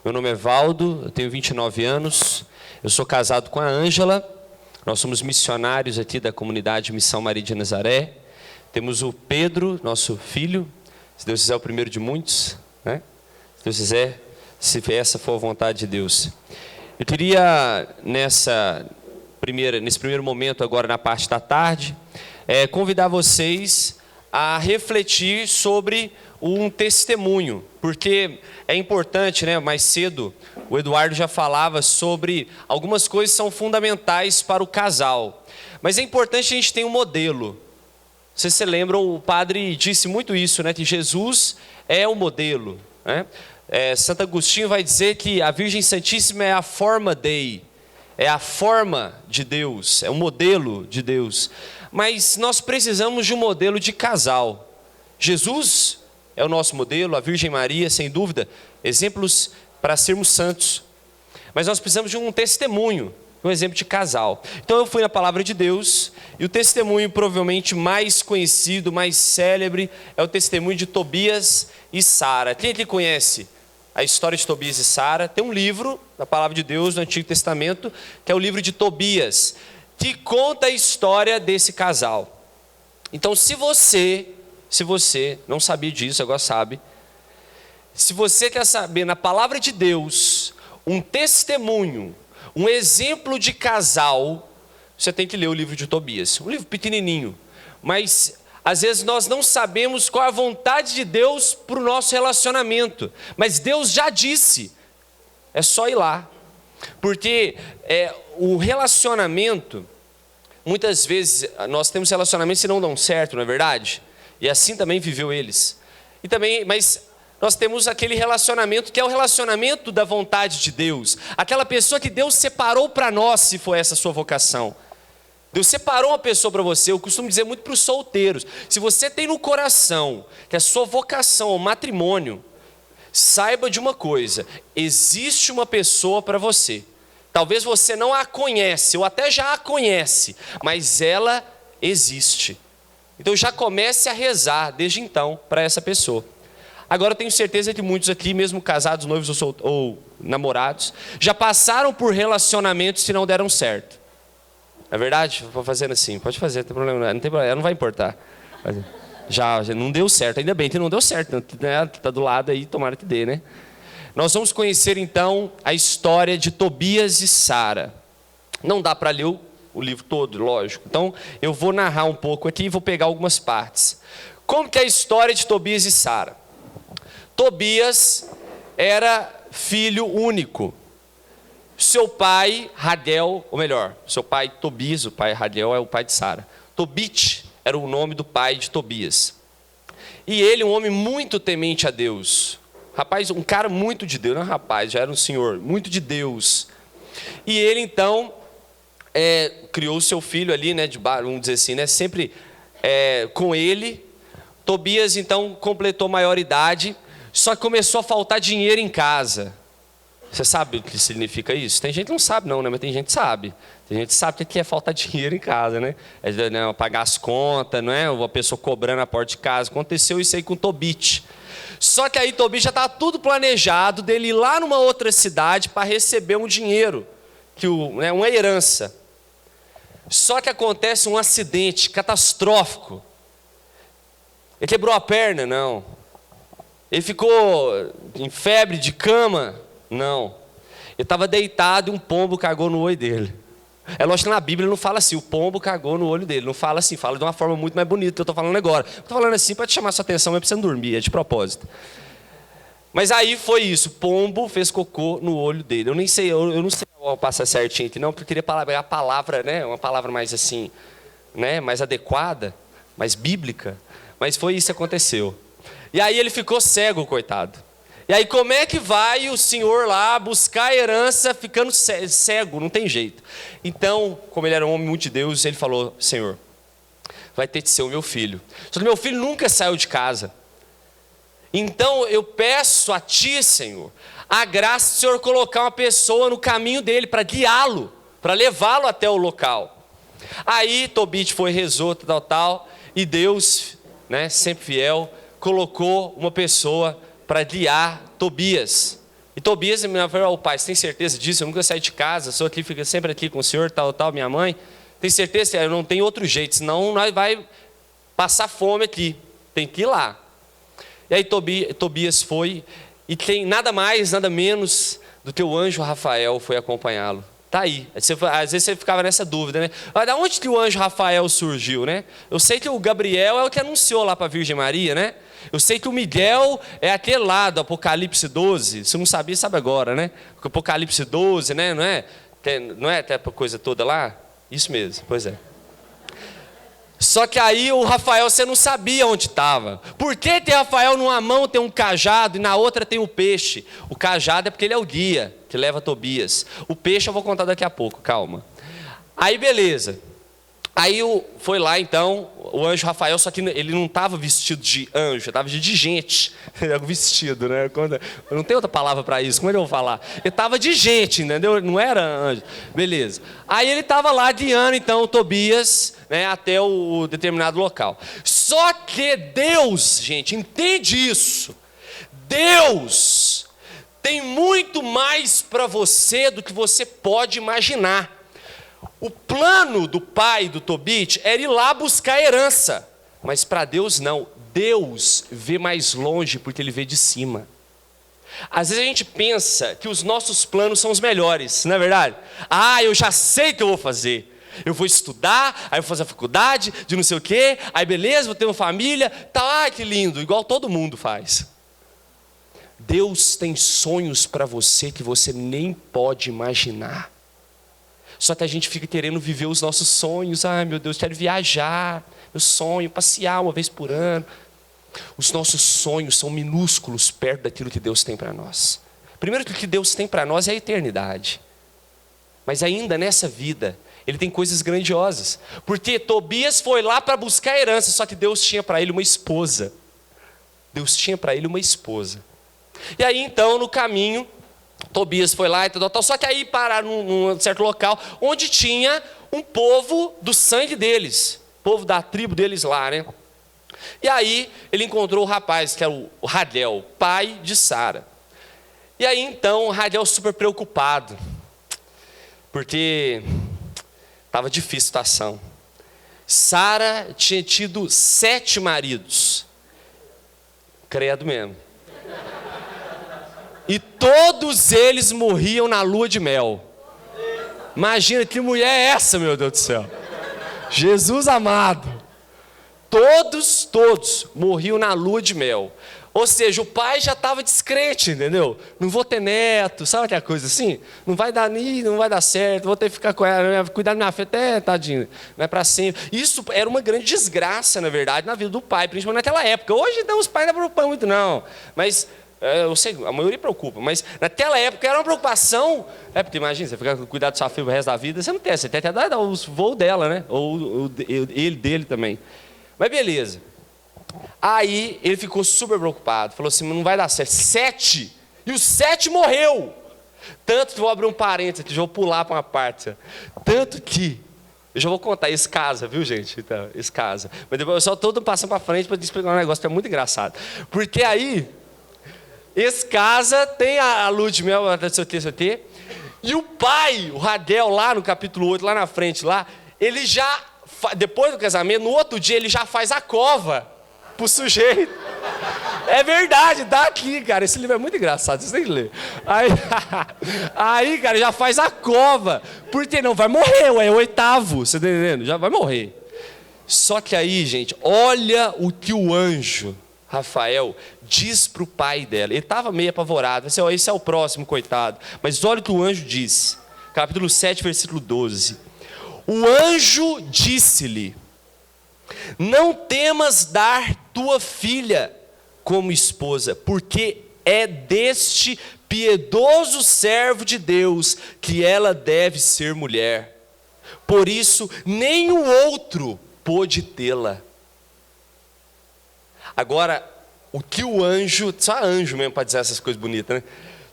Meu nome é Valdo, eu tenho 29 anos, eu sou casado com a Ângela, nós somos missionários aqui da comunidade Missão Maria de Nazaré. Temos o Pedro, nosso filho, se Deus quiser, o primeiro de muitos, né? Se Deus quiser, se essa for a vontade de Deus. Eu queria, nesse primeiro momento, agora na parte da tarde, convidar vocês a refletir sobre um testemunho, porque é importante, né? Mais cedo, o Eduardo já falava sobre algumas coisas que são fundamentais para o casal, mas é importante a gente ter um modelo. Vocês se lembram, o padre disse muito isso, né? Que Jesus é o modelo, né? Santo Agostinho vai dizer que a Virgem Santíssima é a forma Dei, é a forma de Deus, é o modelo de Deus. Mas nós precisamos de um modelo de casal. Jesus é o nosso modelo, a Virgem Maria, sem dúvida, exemplos para sermos santos. Mas nós precisamos de um testemunho, um exemplo de casal. Então eu fui na palavra de Deus, e o testemunho provavelmente mais conhecido, mais célebre, é o testemunho de Tobias e Sara. Quem aqui conhece a história de Tobias e Sara? Tem um livro da palavra de Deus no Antigo Testamento, que é o livro de Tobias, que conta a história desse casal. Então se você não sabia disso, agora sabe. Se você quer saber na palavra de Deus um testemunho, um exemplo de casal, você tem que ler o livro de Tobias. Um livro pequenininho, mas às vezes nós não sabemos qual é a vontade de Deus para o nosso relacionamento. Mas Deus já disse, é só ir lá. Porque o relacionamento, muitas vezes nós temos relacionamentos que não dão certo, não é verdade? E assim também viveu eles. Mas nós temos aquele relacionamento que é o relacionamento da vontade de Deus. Aquela pessoa que Deus separou para nós, se for essa a sua vocação. Deus separou uma pessoa para você. Eu costumo dizer muito para os solteiros: se você tem no coração que a sua vocação é o matrimônio, saiba de uma coisa: existe uma pessoa para você. Talvez você não a conhece, ou até já a conhece, mas ela existe. Então já comece a rezar desde então para essa pessoa. Agora eu tenho certeza que muitos aqui, mesmo casados, noivos ou namorados, já passaram por relacionamentos que não deram certo. É verdade? Vou fazendo assim, pode fazer, não tem problema, não tem problema, não vai importar. Já não deu certo, ainda bem que não deu certo, né? Tá do lado aí, tomara que dê, né? Nós vamos conhecer então a história de Tobias e Sara. Não dá para ler o livro todo, lógico. Então eu vou narrar um pouco aqui e vou pegar algumas partes. Como que é a história de Tobias e Sara? Tobias era filho único. Seu pai, Ragel, ou melhor, seu pai Tobias, o pai Ragel é o pai de Sara. Tobit era o nome do pai de Tobias. E ele, um homem muito temente a Deus. Rapaz, um cara muito de Deus, não rapaz, já era um senhor, muito de Deus. E ele então criou seu filho ali, né, vamos dizer assim, né, sempre com ele. Tobias então completou maioridade, só que começou a faltar dinheiro em casa. Você sabe o que significa isso? Tem gente que não sabe não, né? Mas tem gente que sabe. Tem gente que sabe o que é faltar dinheiro em casa, né? Pagar as contas, não é? Uma pessoa cobrando a porta de casa. Aconteceu isso aí com Tobit. Só que aí Tobit já estava tudo planejado dele ir lá numa outra cidade para receber um dinheiro, uma herança. Só que acontece um acidente catastrófico. Ele quebrou a perna? Não. Ele ficou em febre de cama? Não. Ele estava deitado e um pombo cagou no olho dele. É lógico que na Bíblia não fala assim, o pombo cagou no olho dele. Não fala assim, fala de uma forma muito mais bonita que eu estou falando agora. Estou falando assim para te chamar sua atenção, mas precisa dormir, é de propósito. Mas aí foi isso, o pombo fez cocô no olho dele. Eu nem sei, eu não sei passar certinho aqui, não, porque eu queria pegar a palavra, né, uma palavra mais assim, né, mais adequada, mais bíblica. Mas foi isso que aconteceu. E aí ele ficou cego, coitado. E aí como é que vai o senhor lá buscar a herança ficando cego? Não tem jeito. Então, como ele era um homem muito de Deus, ele falou: Senhor, vai ter que ser o meu filho. Só que meu filho nunca saiu de casa. Então eu peço a ti, Senhor, a graça do Senhor colocar uma pessoa no caminho dele para guiá-lo, para levá-lo até o local. Aí Tobit foi, rezou, tal, e Deus, né, sempre fiel, colocou uma pessoa para guiar Tobias E Tobias me falou, o pai, você tem certeza disso? Eu nunca saí de casa, sou aqui, fico sempre aqui com o senhor, tal, minha mãe. Tem certeza? Eu não tenho outro jeito, senão nós vai passar fome aqui. Tem que ir lá. E aí Tobias foi, e tem nada mais, nada menos do que o anjo Rafael foi acompanhá-lo. Está aí. Às vezes você ficava nessa dúvida, né? Mas da onde que o anjo Rafael surgiu, né? Eu sei que o Gabriel é o que anunciou lá para a Virgem Maria, né? Eu sei que o Miguel é aquele lá do Apocalipse 12. Se não sabia, sabe agora, né? O Apocalipse 12, né? Não é até a coisa toda lá? Isso mesmo, pois é. Só que aí o Rafael, você não sabia onde estava. Por que tem Rafael numa mão tem um cajado e na outra tem o peixe? O cajado é porque ele é o guia que leva Tobias. O peixe eu vou contar daqui a pouco, calma. Aí beleza. Aí foi lá então o anjo Rafael, só que ele não estava vestido de anjo, estava de gente. Vestido, né? Eu não tenho outra palavra para isso, como é que eu vou falar? Ele estava de gente, entendeu? Não era anjo. Beleza. Aí ele estava lá guiando então o Tobias, né, até o determinado local. Só que Deus, gente, entende isso. Deus tem muito mais para você do que você pode imaginar. O plano do pai do Tobit era ir lá buscar herança, mas para Deus não. Deus vê mais longe porque Ele vê de cima. Às vezes a gente pensa que os nossos planos são os melhores, não é verdade? Eu já sei o que eu vou fazer. Eu vou estudar, aí eu vou fazer a faculdade, de não sei o quê, aí beleza, vou ter uma família, tá, que lindo, igual todo mundo faz. Deus tem sonhos para você que você nem pode imaginar. Só que a gente fica querendo viver os nossos sonhos. Ai meu Deus, quero viajar, meu sonho, passear uma vez por ano. Os nossos sonhos são minúsculos perto daquilo que Deus tem para nós. Primeiro, que o que Deus tem para nós é a eternidade. Mas ainda nessa vida, Ele tem coisas grandiosas. Porque Tobias foi lá para buscar herança, só que Deus tinha para ele uma esposa. Deus tinha para ele uma esposa. E aí então, no caminho, Tobias foi lá e tal, só que aí pararam num certo local onde tinha um povo do sangue deles, povo da tribo deles lá, né? E aí ele encontrou o rapaz, que era o Radel, pai de Sara. E aí então o Radel super preocupado, porque estava difícil a situação. Sara tinha tido 7 maridos, credo mesmo. E todos eles morriam na lua de mel. Imagina que mulher é essa, meu Deus do céu. Jesus amado. Todos morriam na lua de mel. Ou seja, o pai já estava descrente, entendeu? Não vou ter neto, sabe aquela coisa assim? Não vai dar certo, vou ter que ficar com ela, cuidar da minha fé até, tadinho, não é para sempre. Isso era uma grande desgraça, na verdade, na vida do pai, principalmente naquela época. Hoje, então, os pais não preocupam muito, não. Mas eu sei, a maioria preocupa, mas naquela época era uma preocupação. Porque imagina, você ficar com cuidado da sua filha o resto da vida, você não tem, você tem até dar os voos dela, né? Ou ele dele também. Mas beleza. Aí ele ficou super preocupado, falou assim, não vai dar certo. 7, e os 7 morreu. Tanto que vou abrir um parênteses aqui, já vou pular para uma parte. Tanto que, eu já vou contar, esse casa, viu gente? Então, esse casa. Mas depois eu só estou passando para frente para te explicar um negócio que é muito engraçado. Porque aí, esse casa tem a lua de mel, e o pai, o Radel, lá no capítulo 8, lá na frente, lá, ele já, depois do casamento, no outro dia, ele já faz a cova pro sujeito. É verdade, tá aqui, cara. Esse livro é muito engraçado, vocês têm que ler. Aí, cara, já faz a cova. Porque não, vai morrer, é o 8º, você tá entendendo? Já vai morrer. Só que aí, gente, olha o que o anjo Rafael diz para o pai dela. Ele estava meio apavorado. Esse é o próximo, coitado. Mas olha o que o anjo diz. Capítulo 7, versículo 12. O anjo disse-lhe: não temas dar tua filha como esposa, porque é deste piedoso servo de Deus que ela deve ser mulher. Por isso, nenhum outro pôde tê-la. Agora, o que o anjo, só anjo mesmo para dizer essas coisas bonitas, né?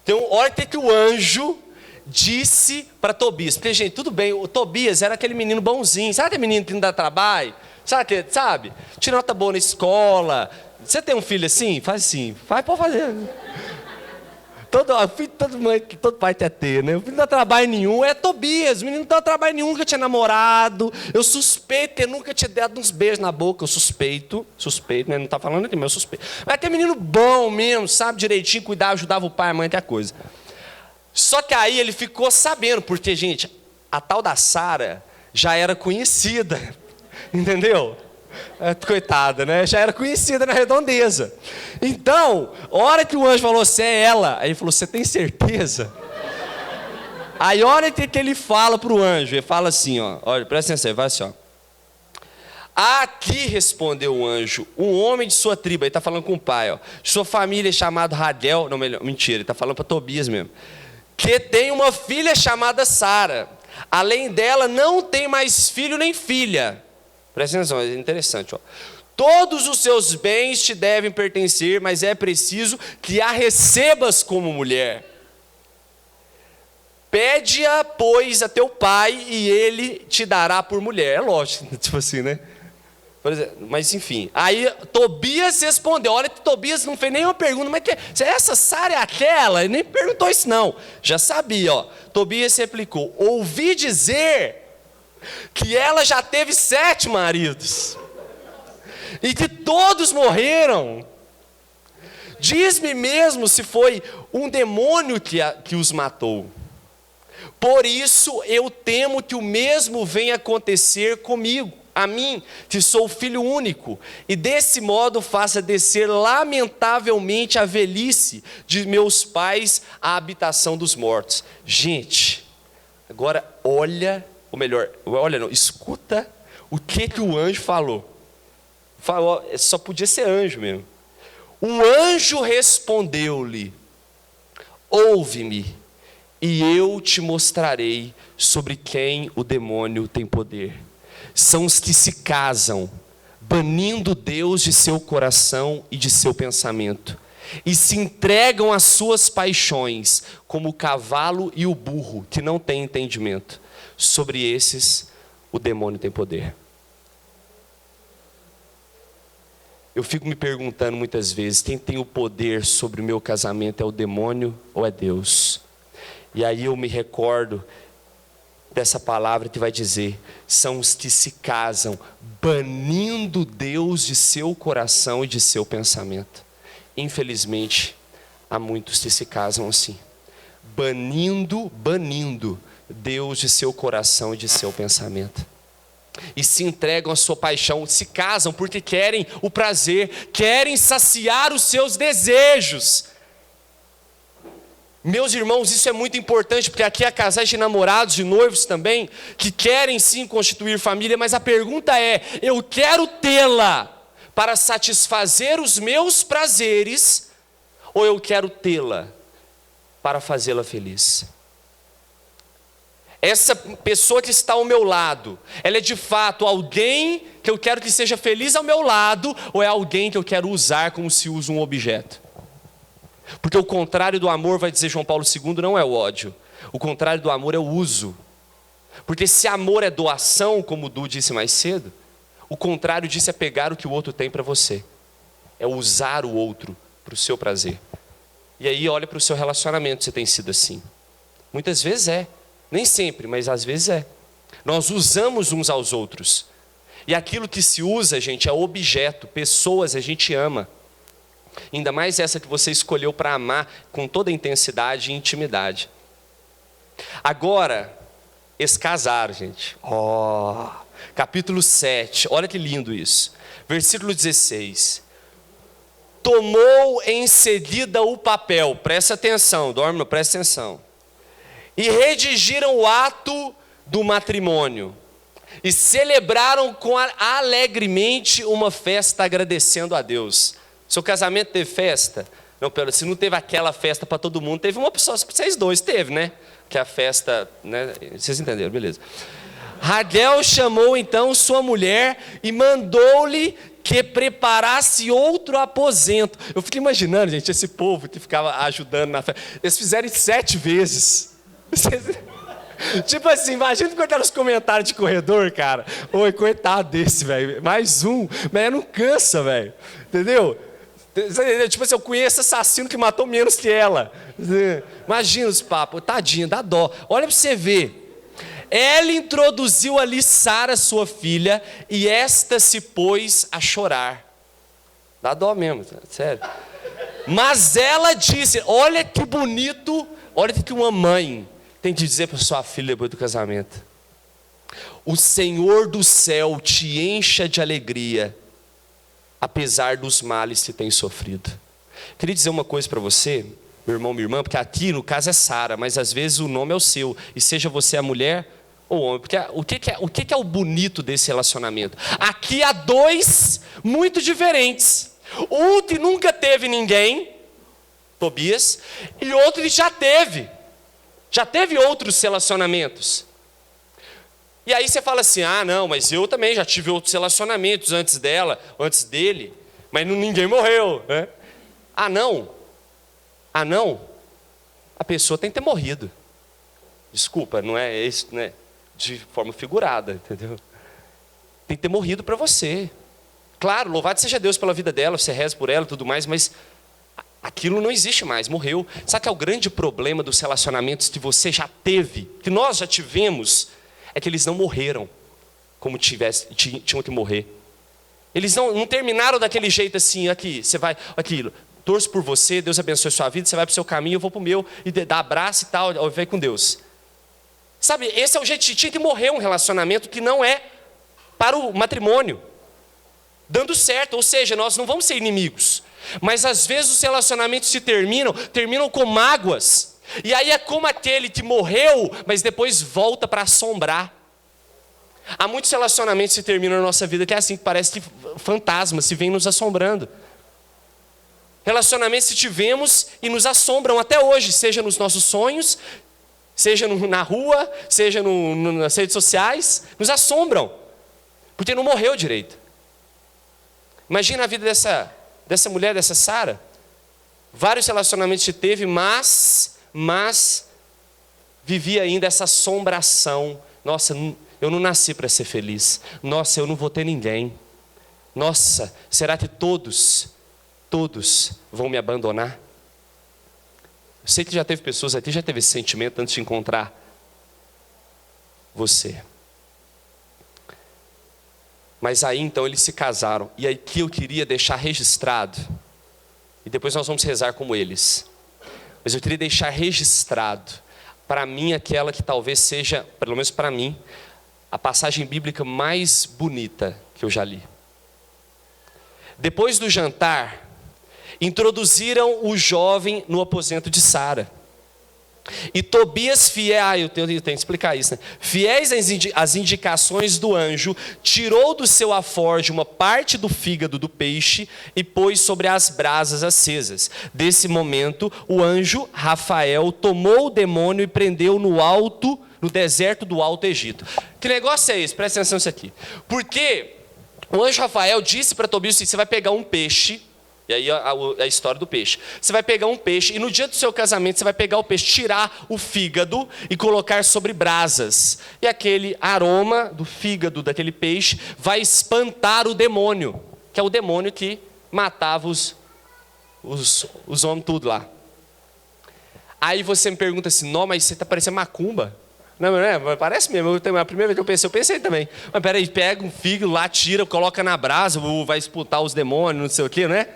Então, olha o que o anjo disse para Tobias. Porque, gente, tudo bem, o Tobias era aquele menino bonzinho. Sabe aquele menino que não dá trabalho? Sabe? Tira nota boa na escola. Você tem um filho assim? Faz assim. Pode fazer. Todo pai quer ter, né? O filho não dá trabalho nenhum, é Tobias. O menino não dá trabalho nenhum, nunca tinha namorado. Eu suspeito que ele nunca tinha dado uns beijos na boca. Eu suspeito, né? Não está falando aqui, mas eu suspeito. Mas aquele menino bom mesmo, sabe direitinho, cuidava, ajudava o pai, a mãe, até a coisa. Só que aí ele ficou sabendo, porque, gente, a tal da Sara já era conhecida, entendeu? Coitada, né? Já era conhecida na redondeza. Então, a hora que o anjo falou, você é ela, aí ele falou, você tem certeza? Aí, a hora que ele fala para o anjo, ele fala assim, ó, olha, presta atenção, ele fala assim, ó. Aqui respondeu o anjo, um homem de sua tribo, ele está falando com o pai, ó, sua família é chamado Radel, não, mentira, ele está falando para Tobias mesmo, que tem uma filha chamada Sara, além dela não tem mais filho nem filha. Presta atenção, é interessante, ó. Todos os seus bens te devem pertencer, mas é preciso que a recebas como mulher. Pede-a, pois, a teu pai, e ele te dará por mulher. É lógico, tipo assim, né? Por exemplo, mas enfim. Aí Tobias respondeu. Olha que Tobias não fez nenhuma pergunta, mas essa Sara é aquela? Ele nem perguntou isso, não. Já sabia, ó. Tobias replicou: ouvi dizer que ela já teve 7 maridos e que todos morreram. Diz-me mesmo se foi um demônio que os matou. Por isso eu temo que o mesmo venha acontecer comigo, a mim, que sou filho único, e desse modo faça descer lamentavelmente a velhice de meus pais à habitação dos mortos. Gente, agora olha, ou melhor, olha não, escuta o que o anjo falou. Só podia ser anjo mesmo. O anjo respondeu-lhe: ouve-me, e eu te mostrarei sobre quem o demônio tem poder. São os que se casam, banindo Deus de seu coração e de seu pensamento, e se entregam às suas paixões, como o cavalo e o burro, que não têm entendimento. Sobre esses, o demônio tem poder. Eu fico me perguntando muitas vezes, quem tem o poder sobre o meu casamento é o demônio ou é Deus? E aí eu me recordo dessa palavra que vai dizer, são os que se casam, banindo Deus de seu coração e de seu pensamento. Infelizmente, há muitos que se casam assim, banindo Deus de seu coração e de seu pensamento. E se entregam à sua paixão, se casam porque querem o prazer, querem saciar os seus desejos. Meus irmãos, isso é muito importante, porque aqui há casais de namorados, de noivos também, que querem sim constituir família, mas a pergunta é, eu quero tê-la para satisfazer os meus prazeres, ou eu quero tê-la para fazê-la feliz? Essa pessoa que está ao meu lado, ela é de fato alguém que eu quero que seja feliz ao meu lado, ou é alguém que eu quero usar como se usa um objeto? Porque o contrário do amor, vai dizer João Paulo II, não é o ódio. O contrário do amor é o uso. Porque se amor é doação, como o Du disse mais cedo, o contrário disso é pegar o que o outro tem para você. É usar o outro para o seu prazer. E aí olha para o seu relacionamento, se tem sido assim. Muitas vezes é. Nem sempre, mas às vezes é. Nós usamos uns aos outros. E aquilo que se usa, gente, é objeto. Pessoas a gente ama. Ainda mais essa que você escolheu para amar com toda intensidade e intimidade. Agora, eles casaram, gente. Capítulo 7, olha que lindo isso. Versículo 16. Tomou em seguida o papel, presta atenção, dorme, presta atenção. E redigiram o ato do matrimônio. E celebraram alegremente uma festa agradecendo a Deus. Seu casamento teve festa? Não, se não teve aquela festa para todo mundo, teve uma pessoa, vocês dois teve, né? Que a festa, né? Vocês entenderam, beleza. Raguel chamou então sua mulher e mandou-lhe que preparasse outro aposento. Eu fico imaginando, gente, esse povo que ficava ajudando na festa. Eles fizeram 7 vezes. Tipo assim, imagina cortar os comentários de corredor, cara. Oi, coitado desse, velho. Mais um. Mas não cansa, velho. Entendeu? Tipo assim, eu conheço assassino que matou menos que ela. Imagina os papos, tadinha, dá dó. Olha para você ver. Ela introduziu ali Sara, sua filha, e esta se pôs a chorar. Dá dó mesmo, sério. Mas ela disse, olha que bonito, olha o que uma mãe tem de dizer para sua filha depois do casamento. O Senhor do céu te encha de alegria, apesar dos males que tem sofrido. Queria dizer uma coisa para você, meu irmão, minha irmã, porque aqui no caso é Sara, mas às vezes o nome é o seu, e seja você a mulher ou o homem, porque o que é o bonito desse relacionamento? Aqui há dois muito diferentes, um que nunca teve ninguém, Tobias, e outro que já teve outros relacionamentos. E aí você fala assim, não, mas eu também já tive outros relacionamentos antes dela, antes dele, mas ninguém morreu, né? Não, a pessoa tem que ter morrido. Desculpa, não é isso, né? De forma figurada, entendeu? Tem que ter morrido para você. Claro, louvado seja Deus pela vida dela, você reza por ela e tudo mais, mas aquilo não existe mais, morreu. Sabe que é o grande problema dos relacionamentos que você já teve, que nós já tivemos, é que eles não morreram como tinham que morrer. Eles não terminaram daquele jeito assim, aqui, você vai, aquilo, torço por você, Deus abençoe a sua vida, você vai para o seu caminho, eu vou para o meu, e dá abraço e tal, vai com Deus. Sabe, esse é o jeito que tinha que morrer um relacionamento que não é para o matrimônio, dando certo, ou seja, nós não vamos ser inimigos, mas às vezes os relacionamentos se terminam com mágoas, e aí é como aquele que morreu, mas depois volta para assombrar. Há muitos relacionamentos que se terminam na nossa vida que é assim, que parece que fantasmas se vêm nos assombrando. Relacionamentos que tivemos e nos assombram até hoje, seja nos nossos sonhos, seja na rua, seja nas redes sociais, nos assombram, porque não morreu direito. Imagina a vida dessa mulher, dessa Sara. Vários relacionamentos que teve, mas vivia ainda essa assombração. Nossa, eu não nasci para ser feliz. Nossa, eu não vou ter ninguém. Nossa, será que todos vão me abandonar? Eu sei que já teve pessoas aqui, já teve esse sentimento antes de encontrar você. Mas aí então eles se casaram. E aí que eu queria deixar registrado, e depois nós vamos rezar como eles. Mas eu queria deixar registrado, para mim, aquela que talvez seja, pelo menos para mim, a passagem bíblica mais bonita que eu já li. Depois do jantar, introduziram o jovem no aposento de Sara. E Tobias, eu tenho que explicar isso, né? Fiéis às indicações do anjo, tirou do seu alforje uma parte do fígado do peixe e pôs sobre as brasas acesas. Desse momento, o anjo Rafael tomou o demônio e prendeu no deserto do Alto Egito. Que negócio é esse? Presta atenção nisso aqui. Porque o anjo Rafael disse para Tobias: você vai pegar um peixe. E aí a história do peixe. Você vai pegar um peixe e no dia do seu casamento você vai pegar o peixe, tirar o fígado e colocar sobre brasas. E aquele aroma do fígado daquele peixe vai espantar o demônio, que é o demônio que matava os homens tudo lá. Aí você me pergunta assim: não, mas você está parecendo macumba. Não é? Parece mesmo. A primeira vez que eu pensei também. Mas peraí, pega um fígado lá, tira, coloca na brasa, vai espantar os demônios, não sei o que, né?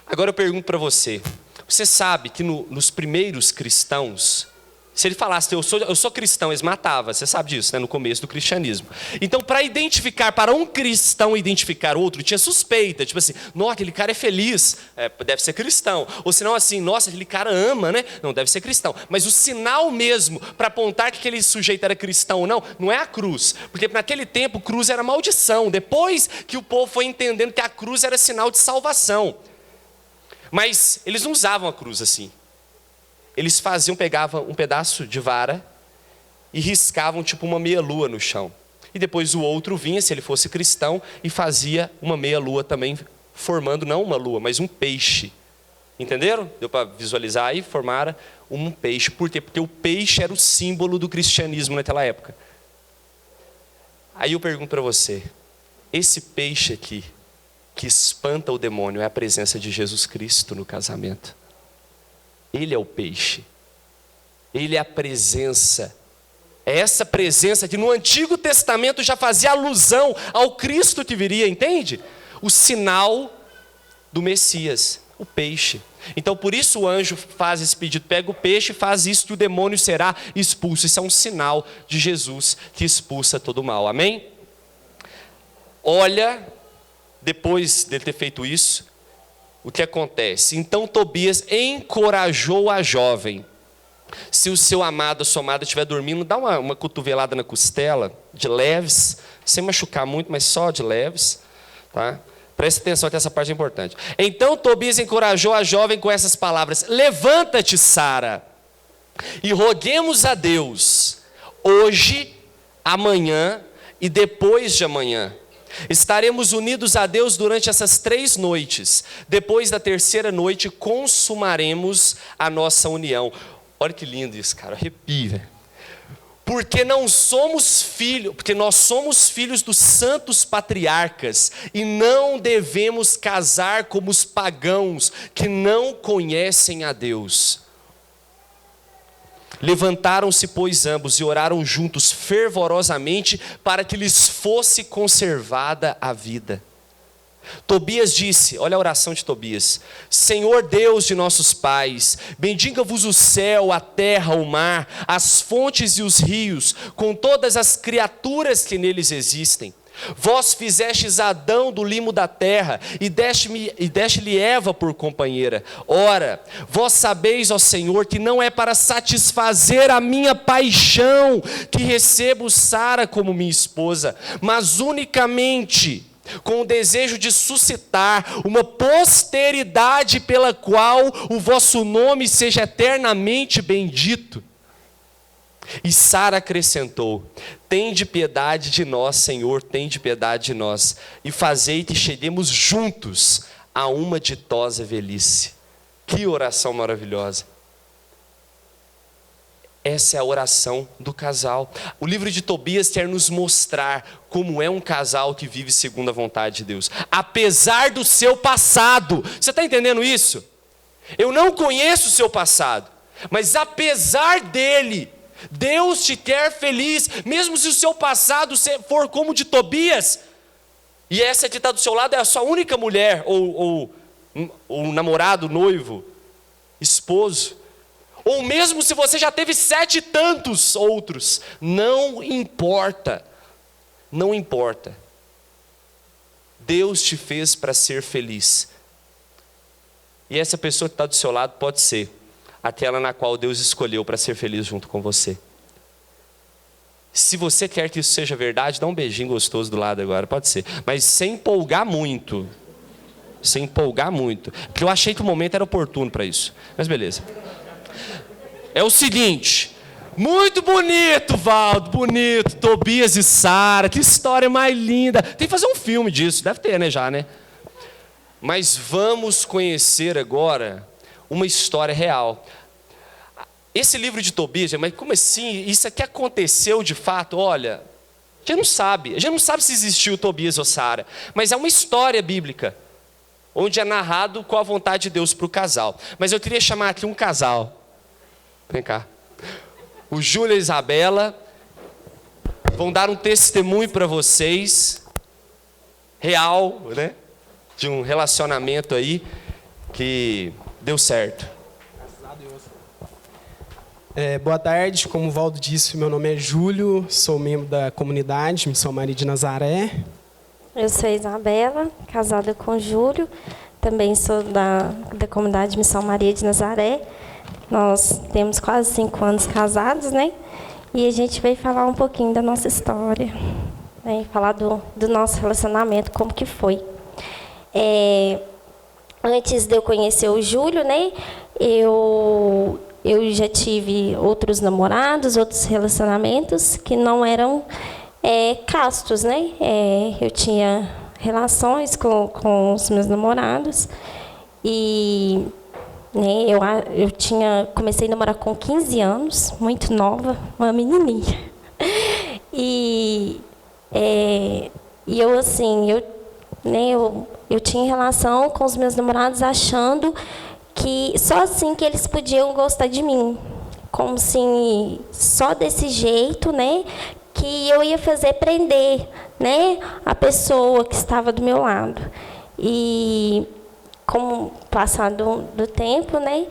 Agora eu pergunto para você: você sabe que nos primeiros cristãos, se ele falasse eu sou cristão, eles matavam, você sabe disso, né? No começo do cristianismo. Então, para um cristão identificar outro, tinha suspeita, tipo assim: nossa, aquele cara é feliz, deve ser cristão. Ou senão assim: nossa, aquele cara ama, né? Não, deve ser cristão. Mas o sinal mesmo para apontar que aquele sujeito era cristão ou não é a cruz, porque naquele tempo cruz era maldição, depois que o povo foi entendendo que a cruz era sinal de salvação. Mas eles não usavam a cruz assim. Eles pegavam um pedaço de vara e riscavam tipo uma meia-lua no chão. E depois o outro vinha, se ele fosse cristão, e fazia uma meia-lua também, formando não uma lua, mas um peixe. Entenderam? Deu para visualizar aí? Formaram um peixe. Por quê? Porque o peixe era o símbolo do cristianismo naquela época. Aí eu pergunto para você: esse peixe aqui que espanta o demônio é a presença de Jesus Cristo no casamento. Ele é o peixe. Ele é a presença. É essa presença que no Antigo Testamento já fazia alusão ao Cristo que viria, entende? O sinal do Messias, o peixe. Então por isso o anjo faz esse pedido, pega o peixe e faz isso que o demônio será expulso. Isso é um sinal de Jesus que expulsa todo o mal, amém? Olha, depois dele ter feito isso, o que acontece? Então Tobias encorajou a jovem. Se o seu amado ou sua amada estiver dormindo, dá uma cotovelada na costela, de leves, sem machucar muito, mas só de leves, tá? Preste atenção que essa parte é importante. Então Tobias encorajou a jovem com essas palavras: levanta-te, Sara, e roguemos a Deus, hoje, amanhã e depois de amanhã. Estaremos unidos a Deus durante essas 3 noites. Depois da terceira noite, consumaremos a nossa união. Olha que lindo isso, cara, arrepia. Porque nós somos filhos dos santos patriarcas, e não devemos casar como os pagãos que não conhecem a Deus. Levantaram-se, pois, ambos e oraram juntos fervorosamente para que lhes fosse conservada a vida. Tobias disse, olha a oração de Tobias: Senhor Deus de nossos pais, bendiga-vos o céu, a terra, o mar, as fontes e os rios, com todas as criaturas que neles existem. Vós fizestes Adão do limo da terra e deste-lhe Eva por companheira. Ora, vós sabeis, ó Senhor, que não é para satisfazer a minha paixão que recebo Sara como minha esposa, mas unicamente com o desejo de suscitar uma posteridade pela qual o vosso nome seja eternamente bendito. E Sara acrescentou: tende piedade de nós, Senhor, tende piedade de nós, e fazei que cheguemos juntos a uma ditosa velhice. Que oração maravilhosa! Essa é a oração do casal. O livro de Tobias quer nos mostrar como é um casal que vive segundo a vontade de Deus, apesar do seu passado. Você está entendendo isso? Eu não conheço o seu passado, mas apesar dele, Deus te quer feliz, mesmo se o seu passado for como o de Tobias, e essa que está do seu lado é a sua única mulher, ou namorado, noivo, esposo, ou mesmo se você já teve 7 tantos outros, não importa, não importa. Deus te fez para ser feliz, e essa pessoa que está do seu lado pode ser aquela na qual Deus escolheu para ser feliz junto com você. Se você quer que isso seja verdade, dá um beijinho gostoso do lado agora, pode ser, mas sem empolgar muito, porque eu achei que o momento era oportuno para isso, mas beleza. É o seguinte, muito bonito, Valdo, bonito, Tobias e Sara, que história mais linda. Tem que fazer um filme disso, deve ter, né, já, né? Mas vamos conhecer agora uma história real. Esse livro de Tobias, mas como assim? Isso aqui aconteceu de fato? Olha, a gente não sabe se existiu Tobias ou Sara, mas é uma história bíblica, onde é narrado com a vontade de Deus para o casal. Mas eu queria chamar aqui um casal. Vem cá. O Júlio e a Isabela vão dar um testemunho para vocês, real, né? De um relacionamento aí que deu certo. Graças a Deus. Boa tarde, como o Valdo disse, meu nome é Júlio, sou membro da comunidade Missão Maria de Nazaré. Eu sou a Isabela, casada com o Júlio, também sou da comunidade Missão Maria de Nazaré. Nós temos quase 5 anos casados, né? E a gente veio falar um pouquinho da nossa história, né? Falar do nosso relacionamento, como que foi. Antes de eu conhecer o Júlio, né? Eu já tive outros namorados, outros relacionamentos que não eram castos, né? Eu tinha relações com os meus namorados e... comecei a namorar com 15 anos, muito nova, uma menininha. E eu né? Eu tinha relação com os meus namorados achando que só assim que eles podiam gostar de mim. Como se só desse jeito, né, que eu ia fazer prender, né, a pessoa que estava do meu lado. E com o passar do tempo, né,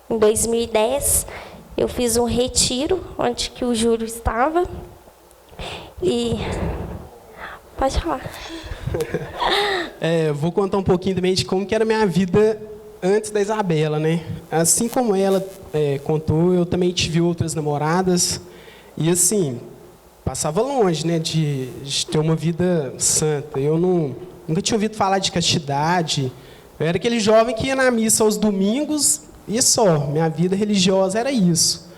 em 2010, eu fiz um retiro onde que o Júlio estava. E pode falar. Vou contar um pouquinho também de como que era a minha vida antes da Isabela, né? Assim como ela contou, eu também tive outras namoradas e assim passava longe, né, de ter uma vida santa. Eu nunca tinha ouvido falar de castidade. Eu era aquele jovem que ia na missa aos domingos e só. Minha vida religiosa era isso.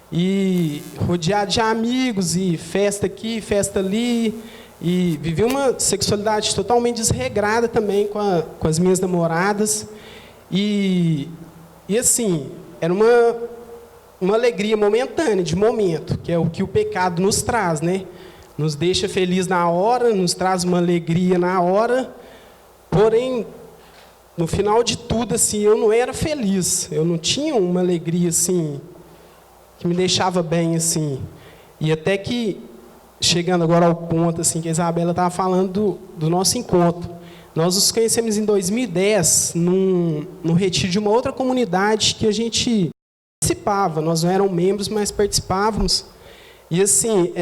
E rodeado de amigos e festa aqui, festa ali. E vivi uma sexualidade totalmente desregrada também com as minhas namoradas. E assim, era uma alegria momentânea, de momento, que é o que o pecado nos traz, né? Nos deixa feliz na hora, nos traz uma alegria na hora, porém, no final de tudo, assim, eu não era feliz, eu não tinha uma alegria, assim, que me deixava bem, assim. E até que, chegando agora ao ponto, assim, que a Isabela estava falando do nosso encontro. Nós nos conhecemos em 2010, num retiro de uma outra comunidade que a gente participava. Nós não éramos membros, mas participávamos. E assim,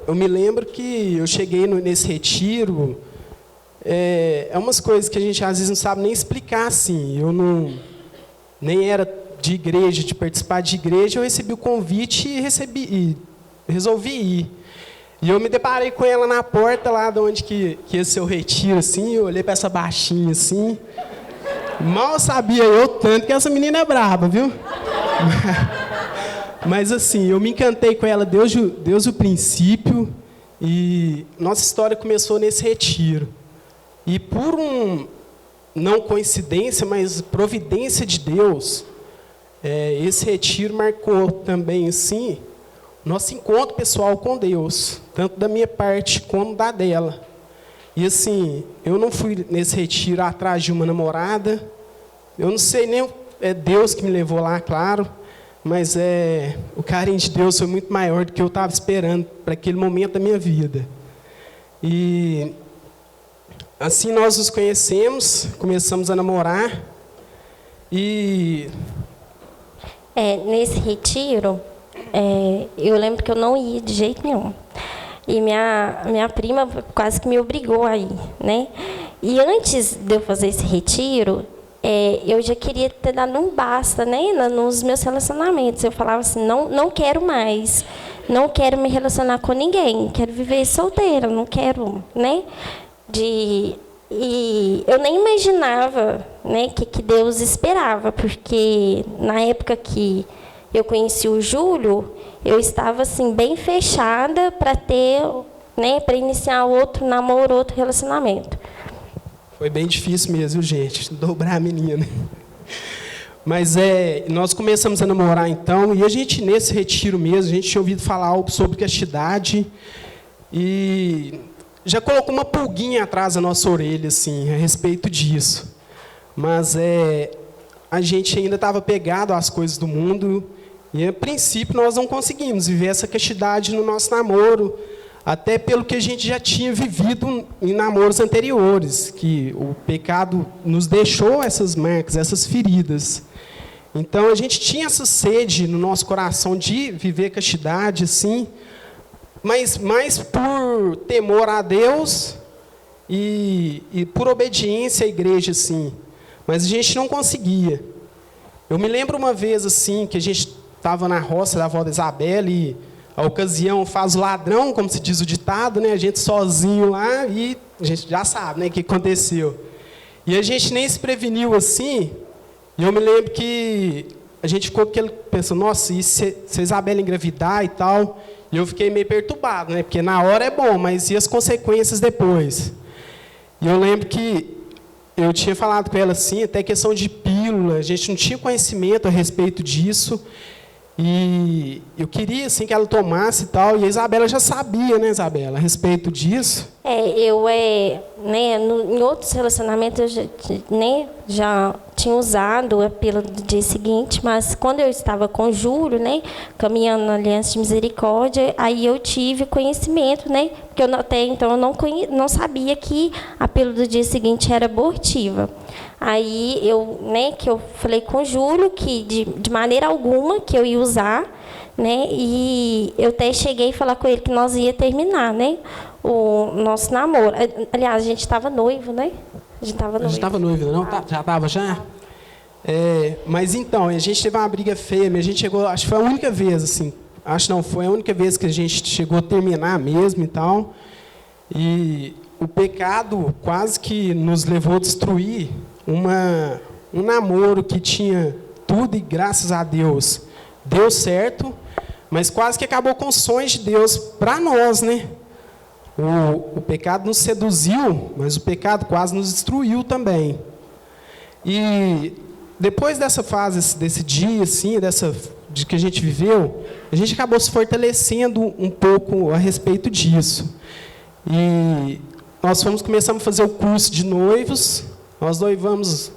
eu me lembro que eu cheguei nesse retiro, umas coisas que a gente às vezes não sabe nem explicar, assim. Eu nem era de igreja, de participar de igreja, eu recebi o convite e resolvi ir. E eu me deparei com ela na porta lá de onde que ia ser o retiro, assim, eu olhei para essa baixinha, assim. Mal sabia eu tanto que essa menina é braba, viu? Mas assim, eu me encantei com ela desde o princípio e nossa história começou nesse retiro. E por não coincidência, mas providência de Deus, esse retiro marcou também, assim, nosso encontro pessoal com Deus, tanto da minha parte como da dela. E assim, eu não fui nesse retiro atrás de uma namorada, eu não sei nem, Deus que me levou lá, claro, mas o carinho de Deus foi muito maior do que eu estava esperando para aquele momento da minha vida. E assim nós nos conhecemos, começamos a namorar, e nesse retiro, eu lembro que eu não ia de jeito nenhum. E minha prima quase que me obrigou a ir, né? E antes de eu fazer esse retiro, eu já queria ter dado um basta, né? Nos meus relacionamentos. Eu falava assim, não quero mais. Não quero me relacionar com ninguém. Quero viver solteira, não quero, né? E eu nem imaginava, né, que Deus esperava, porque na época que eu conheci o Júlio, eu estava assim bem fechada para ter, né, para iniciar outro namoro, outro relacionamento. Foi bem difícil mesmo, gente, dobrar a menina. Mas nós começamos a namorar então, e a gente nesse retiro mesmo, a gente tinha ouvido falar algo sobre castidade e já colocou uma pulguinha atrás da nossa orelha, assim, a respeito disso. Mas a gente ainda estava pegado às coisas do mundo e, a princípio, nós não conseguimos viver essa castidade no nosso namoro, até pelo que a gente já tinha vivido em namoros anteriores, que o pecado nos deixou essas marcas, essas feridas. Então, a gente tinha essa sede no nosso coração de viver castidade, assim, mas mais por temor a Deus e por obediência à igreja, assim. Mas a gente não conseguia. Eu me lembro uma vez, assim, que a gente estava na roça da avó da Isabela e a ocasião faz o ladrão, como se diz o ditado, né? A gente sozinho lá e a gente já sabe, né, o que aconteceu. E a gente nem se preveniu assim. E eu me lembro que a gente ficou pensando, nossa, e se a Isabela engravidar e tal? E eu fiquei meio perturbado, né? Porque na hora é bom, mas e as consequências depois? E eu lembro que eu tinha falado com ela assim, até questão de pílula, a gente não tinha conhecimento a respeito disso. E eu queria, assim, que ela tomasse e tal. E a Isabela já sabia, né, Isabela, a respeito disso. Em outros relacionamentos eu já tinha usado a pílula do dia seguinte, mas quando eu estava com o Júlio, caminhando na Aliança de Misericórdia, aí eu tive conhecimento, porque até então eu não sabia que a pílula do dia seguinte era abortiva. Aí que eu falei com o Júlio que de maneira alguma que eu ia usar, e eu até cheguei a falar com ele que nós ia terminar, o nosso namoro. Aliás, a gente estava noivo, A gente estava noivo. Não? Já estava já? Mas então, a gente teve uma briga feia, a gente chegou, acho que foi a única vez, assim, foi a única vez que a gente chegou a terminar mesmo e tal. E o pecado quase que nos levou a destruir um namoro que tinha tudo e graças a Deus deu certo, mas quase que acabou com os sonhos de Deus para nós, O pecado nos seduziu, mas o pecado quase nos destruiu também. E depois dessa fase, desse dia, assim, de que a gente viveu, a gente acabou se fortalecendo um pouco a respeito disso. E nós começamos a fazer o curso de noivos. Nós noivamos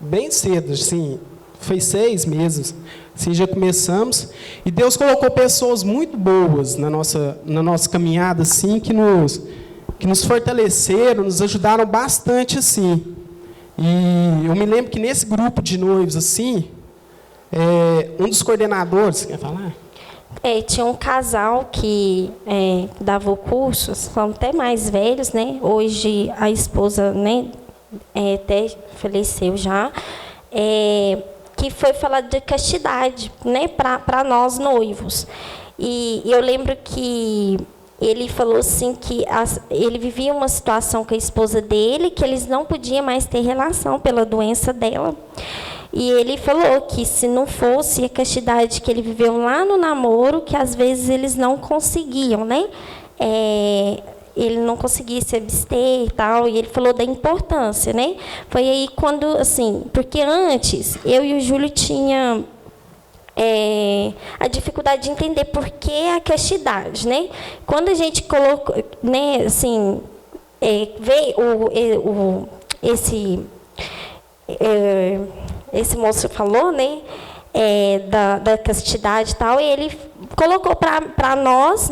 bem cedo, assim, foi 6 meses. Assim, já começamos. E Deus colocou pessoas muito boas na nossa caminhada, assim, que nos fortaleceram, nos ajudaram bastante, assim. E eu me lembro que nesse grupo de noivos, assim, um dos coordenadores, quer falar? Tinha um casal que dava o curso, são até mais velhos, Hoje a esposa, até faleceu já, que foi falar de castidade, para nós noivos. E eu lembro que ele falou assim que ele vivia uma situação com a esposa dele, que eles não podiam mais ter relação pela doença dela. E ele falou que se não fosse a castidade que ele viveu lá no namoro, que às vezes eles não conseguiam, ele não conseguia se abster e tal, e ele falou da importância, Foi aí quando, assim, porque antes eu e o Júlio tinha a dificuldade de entender por que a castidade, Quando a gente colocou, assim, veio esse moço falou, da castidade e tal, e ele colocou para nós,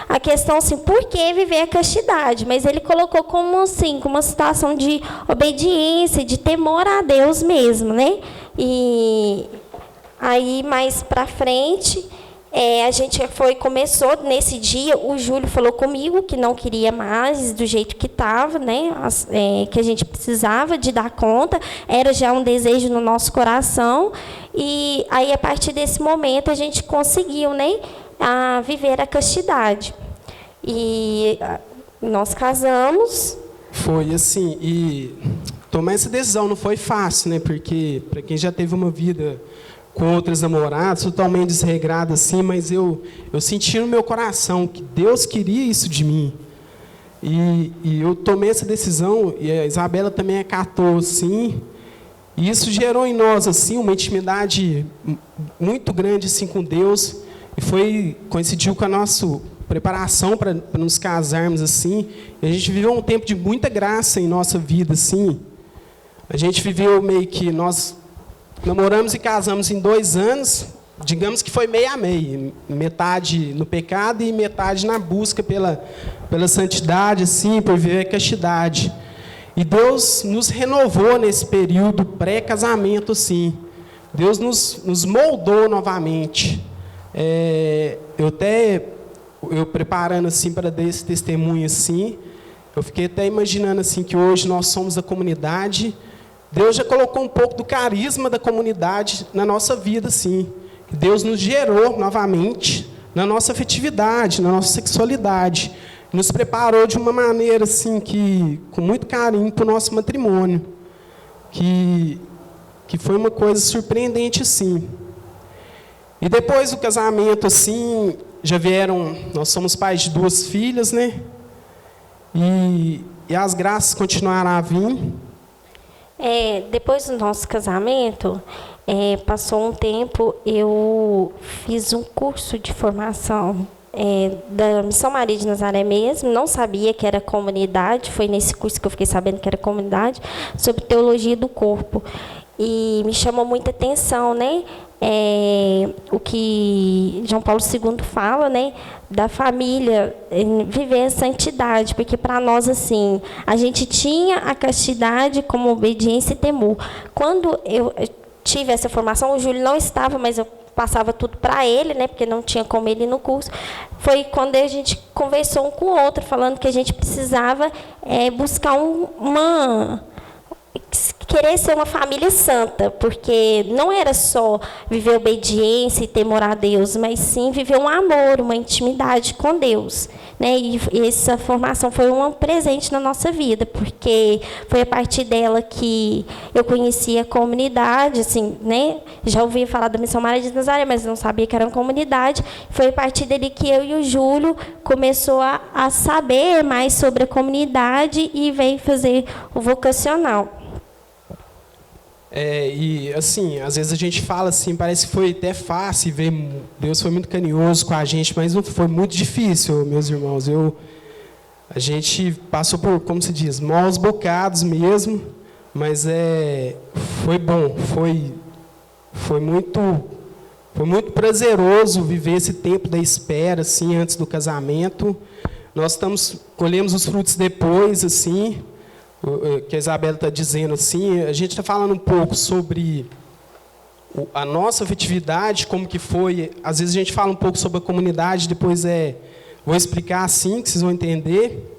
a questão assim, por que viver a castidade? Mas ele colocou como assim, como uma situação de obediência, de temor a Deus mesmo, E aí mais para frente, a gente começou nesse dia, o Júlio falou comigo que não queria mais do jeito que estava, que a gente precisava de dar conta, era já um desejo no nosso coração, e aí a partir desse momento a gente conseguiu, a viver a castidade. E nós casamos. Foi assim, e tomar essa decisão não foi fácil, porque para quem já teve uma vida com outras namoradas, totalmente desregrada assim, mas eu senti no meu coração que Deus queria isso de mim. E eu tomei essa decisão, e a Isabela também acatou, assim, e isso gerou em nós, assim, uma intimidade muito grande, assim, com Deus, e coincidiu com a nossa preparação para nos casarmos, assim, e a gente viveu um tempo de muita graça em nossa vida, assim. A gente viveu meio que, nós namoramos e casamos em 2 anos, digamos que foi meio a meio, metade no pecado e metade na busca pela santidade, assim, por viver a castidade. E Deus nos renovou nesse período pré-casamento, assim. Deus nos moldou novamente. Eu preparando assim para dar esse testemunho assim, eu fiquei até imaginando assim que hoje nós somos a comunidade. Deus já colocou um pouco do carisma da comunidade na nossa vida, assim. Deus nos gerou novamente na nossa afetividade, na nossa sexualidade. Nos preparou de uma maneira, assim, com muito carinho para o nosso matrimônio. Que foi uma coisa surpreendente, assim. E depois do casamento, assim, nós somos pais de 2 filhas, E as graças continuaram a vir. Depois do nosso casamento, passou um tempo, eu fiz um curso de formação da Missão Maria de Nazaré mesmo, não sabia que era comunidade, foi nesse curso que eu fiquei sabendo que era comunidade, sobre teologia do corpo. E me chamou muita atenção, né? O que João Paulo II fala, né? Da família viver a santidade, porque para nós, assim, a gente tinha a castidade como obediência e temor. Quando eu tive essa formação, o Júlio não estava, mas eu passava tudo para ele, né, porque não tinha como ele ir no curso. Foi quando a gente conversou um com o outro, falando que a gente precisava buscar querer ser uma família santa, porque não era só viver obediência e temor a Deus, mas sim viver um amor, uma intimidade com Deus, né? E essa formação foi um presente na nossa vida, porque foi a partir dela que eu conheci a comunidade, assim, né? Já ouvia falar da Missão Maria de Nazaré, mas não sabia que era uma comunidade. Foi a partir dele que eu e o Júlio começou a saber mais sobre a comunidade e veio fazer o vocacional. E assim, às vezes a gente fala assim, parece que foi até fácil, Deus foi muito carinhoso com a gente, mas não foi muito difícil, meus irmãos. A gente passou por, como se diz, maus bocados mesmo, mas foi bom, foi muito prazeroso viver esse tempo da espera, assim, antes do casamento. Nós colhemos os frutos depois, assim, que a Isabela está dizendo assim. A gente está falando um pouco sobre a nossa afetividade, como que foi. Às vezes a gente fala um pouco sobre a comunidade, depois vou explicar assim, que vocês vão entender.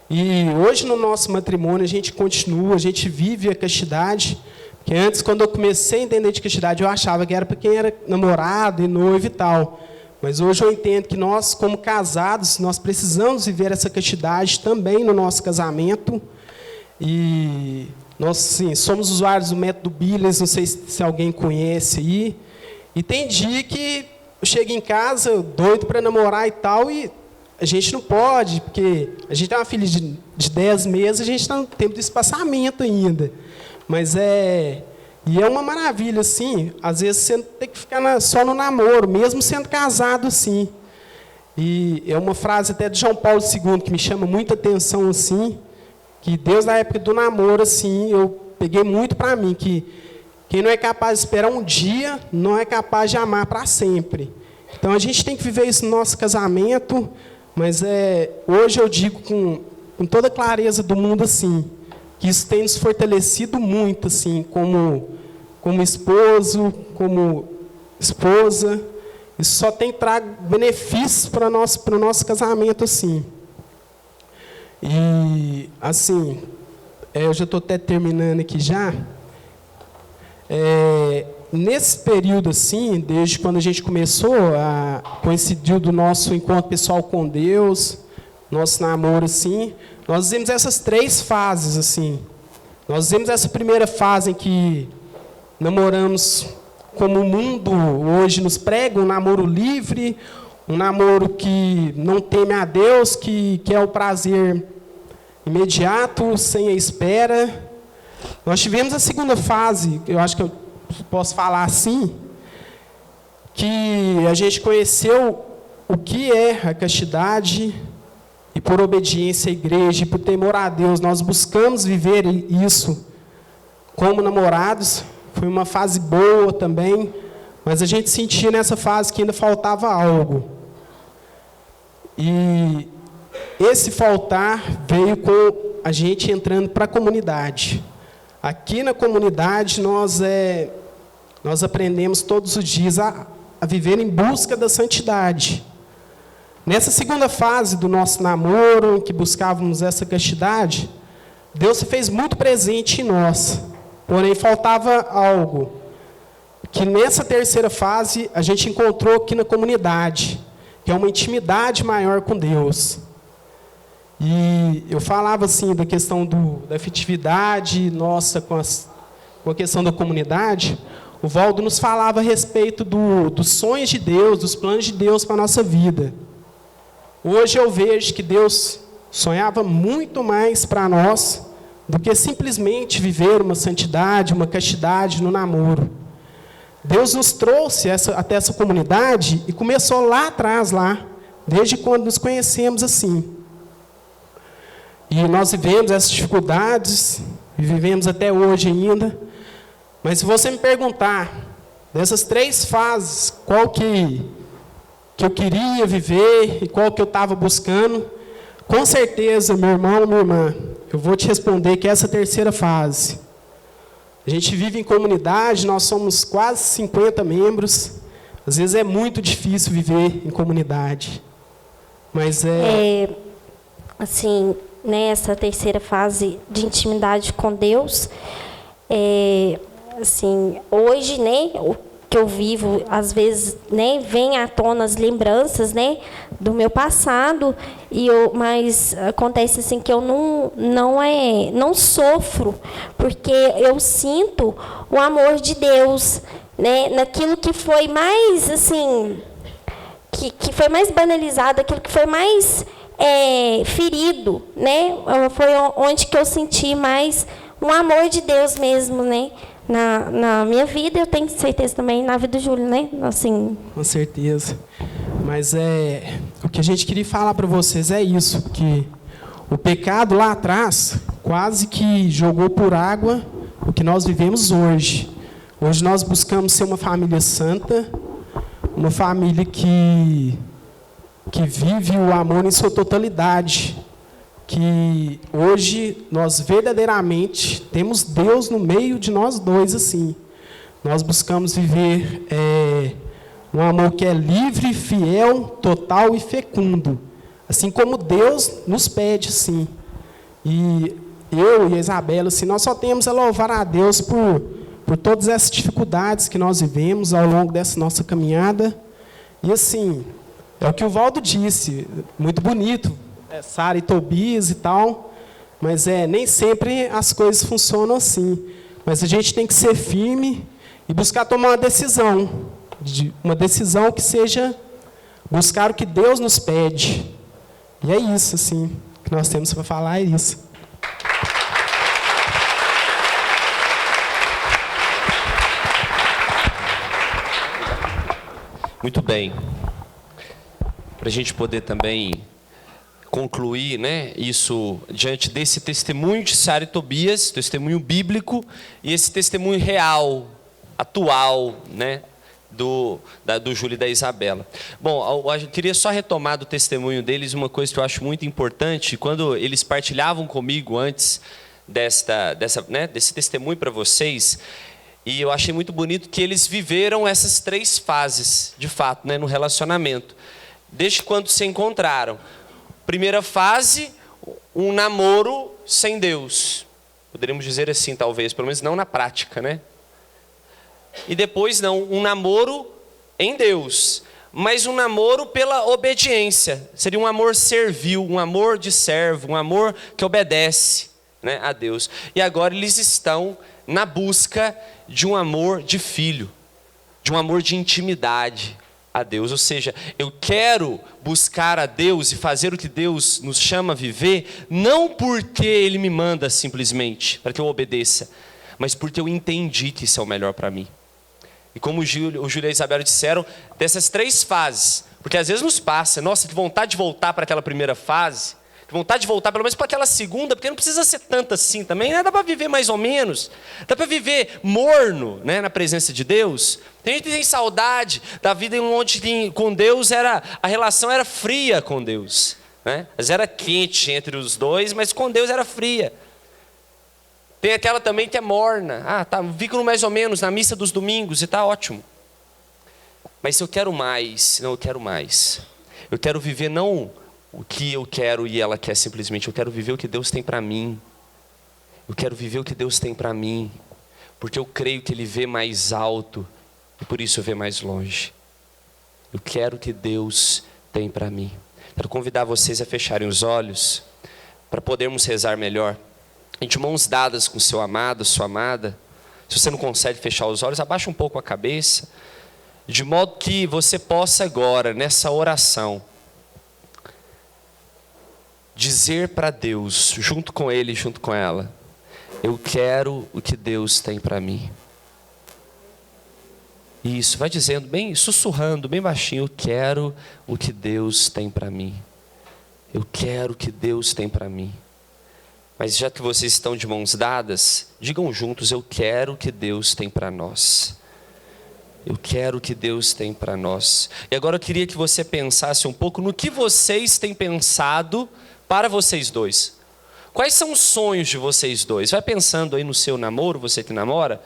E hoje no nosso matrimônio a gente continua, a gente vive a castidade, porque antes, quando eu comecei a entender de castidade, eu achava que era para quem era namorado e noivo e tal. Mas hoje eu entendo que nós, como casados, nós precisamos viver essa castidade também no nosso casamento. E nós, sim, somos usuários do método Billings, não sei se alguém conhece aí. E tem dia que eu chego em casa, doido para namorar e tal, e a gente não pode, porque a gente tem uma filha de 10 meses, a gente está no tempo de espaçamento ainda. Mas é uma maravilha, assim, às vezes você tem que ficar só no namoro, mesmo sendo casado, assim. E é uma frase até de João Paulo II que me chama muita atenção, assim, que Deus, na época do namoro, assim, eu peguei muito para mim, que quem não é capaz de esperar um dia, não é capaz de amar para sempre. Então, a gente tem que viver isso no nosso casamento, mas hoje eu digo com toda a clareza do mundo, assim, que isso tem nos fortalecido muito, assim, como esposo, como esposa. Isso só tem trago benefícios para o nosso casamento, assim. E, assim, eu já estou até terminando aqui já. Nesse período, assim, desde quando a gente começou, coincidiu do nosso encontro pessoal com Deus, nosso namoro, assim, nós vimos essas 3 fases, assim. Nós vimos essa primeira fase em que namoramos como o mundo hoje nos prega, um namoro livre, um namoro que não teme a Deus, que quer o prazer imediato, sem a espera. Nós tivemos a segunda fase, eu acho que eu posso falar assim, que a gente conheceu o que é a castidade, e por obediência à igreja, e por temor a Deus, nós buscamos viver isso como namorados. Foi uma fase boa também, mas a gente sentia nessa fase que ainda faltava algo. E esse faltar veio com a gente entrando para a comunidade. Aqui na comunidade nós aprendemos todos os dias a viver em busca da santidade. Nessa segunda fase do nosso namoro, em que buscávamos essa castidade, Deus se fez muito presente em nós. Porém, faltava algo, que nessa terceira fase a gente encontrou aqui na comunidade, que é uma intimidade maior com Deus. E eu falava assim da questão da afetividade nossa com a questão da comunidade. O Valdo nos falava a respeito dos sonhos de Deus, dos planos de Deus para a nossa vida. Hoje eu vejo que Deus sonhava muito mais para nós do que simplesmente viver uma santidade, uma castidade no namoro. Deus nos trouxe até essa comunidade e começou lá atrás, desde quando nos conhecemos assim. E nós vivemos essas dificuldades, e vivemos até hoje ainda. Mas se você me perguntar, dessas 3 fases, qual que eu queria viver e qual que eu estava buscando, com certeza, meu irmão, minha irmã, eu vou te responder que é essa 3ª fase. A gente vive em comunidade, nós somos quase 50 membros. Às vezes é muito difícil viver em comunidade. Mas assim, nessa 3ª fase de intimidade com Deus, assim, hoje, né, o que eu vivo, às vezes, né, vem à tona as lembranças, né, do meu passado, mas acontece assim que eu não sofro, porque eu sinto o amor de Deus, né, naquilo que foi mais assim, que foi mais banalizado, aquilo que foi mais ferido, né, foi onde que eu senti mais um amor de Deus mesmo, né, na minha vida, eu tenho certeza também na vida do Júlio, né? Assim. Com certeza. Mas o que a gente queria falar para vocês é isso, que o pecado lá atrás quase que jogou por água o que nós vivemos hoje. Hoje nós buscamos ser uma família santa, uma família que vive o amor em sua totalidade. Que hoje nós verdadeiramente temos Deus no meio de nós dois, assim. Nós buscamos viver um amor que é livre, fiel, total e fecundo. Assim como Deus nos pede, assim. E eu e a Isabela, assim, nós só temos a louvar a Deus por todas essas dificuldades que nós vivemos ao longo dessa nossa caminhada. E assim, é o que o Valdo disse, muito bonito. Sara e Tobias e tal, mas nem sempre as coisas funcionam assim. Mas a gente tem que ser firme e buscar tomar uma decisão que seja buscar o que Deus nos pede. E é isso, assim, que nós temos para falar, é isso. Muito bem. Para a gente poder também concluir, né, isso diante desse testemunho de Sara e Tobias, testemunho bíblico, e esse testemunho real, atual, né, do Júlio e da Isabela. Bom, eu queria só retomar do testemunho deles uma coisa que eu acho muito importante. Quando eles partilhavam comigo antes desse testemunho para vocês, e eu achei muito bonito que eles viveram essas 3 fases, de fato, né, no relacionamento, desde quando se encontraram. Primeira fase, um namoro sem Deus. Poderíamos dizer assim, talvez, pelo menos não na prática, né? E depois um namoro em Deus, mas um namoro pela obediência. Seria um amor servil, um amor de servo, um amor que obedece, né, a Deus. E agora eles estão na busca de um amor de filho, de um amor de intimidade a Deus. Ou seja, eu quero buscar a Deus e fazer o que Deus nos chama a viver, não porque Ele me manda simplesmente, para que eu obedeça, mas porque eu entendi que isso é o melhor para mim. E como o Júlio e a Isabela disseram, dessas 3 fases, porque às vezes nos passa, nossa, que vontade de voltar para aquela primeira fase, que vontade de voltar pelo menos para aquela segunda, porque não precisa ser tanto assim também, né? Dá para viver mais ou menos, dá para viver morno, né, na presença de Deus. Tem gente que tem saudade da vida onde com Deus a relação era fria com Deus, né? Mas era quente entre os dois, mas com Deus era fria. Tem aquela também que é morna. Fico mais ou menos na missa dos domingos e está ótimo. Mas se eu quero mais, não, eu quero mais. Eu quero viver não o que eu quero e ela quer simplesmente. Eu quero viver o que Deus tem para mim. Eu quero viver o que Deus tem para mim. Porque eu creio que Ele vê mais alto e por isso eu vê mais longe. Eu quero o que Deus tem para mim. Quero convidar vocês a fecharem os olhos para podermos rezar melhor. De mãos dadas com seu amado, sua amada. Se você não consegue fechar os olhos, abaixa um pouco a cabeça. De modo que você possa agora, nessa oração, dizer para Deus, junto com Ele, junto com ela: eu quero o que Deus tem para mim. Isso, vai dizendo, bem sussurrando, bem baixinho: eu quero o que Deus tem para mim. Eu quero o que Deus tem para mim. Mas já que vocês estão de mãos dadas, digam juntos: eu quero o que Deus tem para nós. Eu quero o que Deus tem para nós. E agora eu queria que você pensasse um pouco no que vocês têm pensado para vocês dois. Quais são os sonhos de vocês dois? Vai pensando aí no seu namoro, você que namora.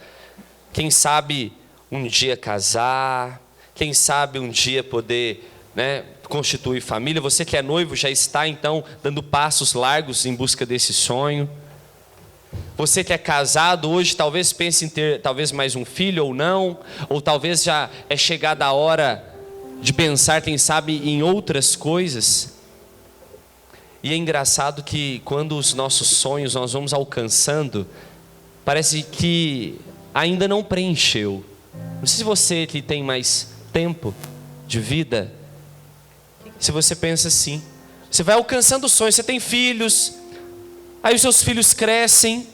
Quem sabe um dia casar, quem sabe um dia poder, constituir família. Você que é noivo já está então dando passos largos em busca desse sonho. Você que é casado hoje talvez pense em ter talvez mais um filho ou não, ou talvez já é chegada a hora de pensar, quem sabe, em outras coisas. E é engraçado que quando os nossos sonhos nós vamos alcançando, parece que ainda não preencheu. Não sei se você que tem mais tempo de vida, se você pensa assim, você vai alcançando sonhos, você tem filhos, aí os seus filhos crescem,